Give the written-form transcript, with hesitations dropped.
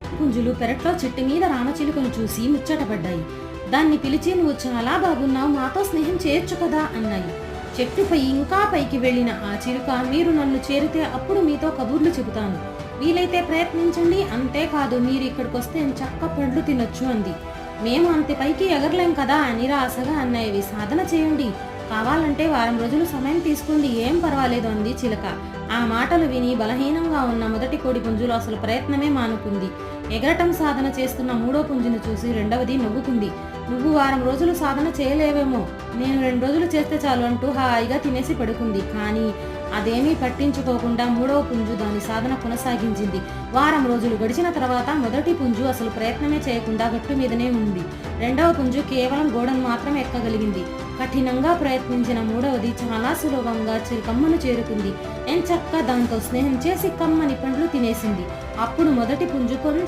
పుంజులు పెరట్లో చెట్టు మీద రామచిలుకను చూసి ముచ్చటపడ్డాయి. దాన్ని పిలిచి నువ్వు చాలా బాగున్నావు, మాతో స్నేహం చేయొచ్చు కదా అన్నాయి. చెట్టుపై ఇంకా పైకి వెళ్ళిన ఆ చిలుక మీరు నన్ను చేరితే అప్పుడు మీతో కబుర్లు చెబుతాను, వీలైతే ప్రయత్నించండి, అంతేకాదు మీరు ఇక్కడికొస్తే చక్క పండ్లు తినొచ్చు అంది. మేము అంత పైకి ఎగరలేం కదా నిరాశగా అన్నాయి. సాధన చేయండి, కావాలంటే వారం రోజులు సమయం తీసుకోండి, ఏం పర్వాలేదు అంది చిలక. ఆ మాటలు విని బలహీనంగా ఉన్న మొదటి కోడి పుంజులు అసలు ప్రయత్నమే మానుకుంది. ఎగరటం సాధన చేస్తున్న మూడో పుంజును చూసి రెండవది నవ్వుకుంది. నువ్వు వారం రోజులు సాధన చేయలేవేమో, నేను 2 రోజులు చేస్తే చాలు అంటూ హాయిగా తినేసి పడుకుంది. కానీ అదేమీ పట్టించుకోకుండా మూడవ పుంజు దాని సాధన కొనసాగించింది. వారం రోజులు గడిచిన తర్వాత మొదటి పుంజు అసలు ప్రయత్నమే చేయకుండా గట్టు మీదనే ఉంది. రెండవ పుంజు కేవలం గోడను మాత్రమే ఎక్కగలిగింది. కఠినంగా ప్రయత్నించిన మూడవది చాలా సులభంగా కమ్మను చేరుకుంది. ఎంచక్కా దాంతో స్నేహం చేసి కమ్మని పండ్లు తినేసింది. అప్పుడు మొదటి పుంజు కొంచెం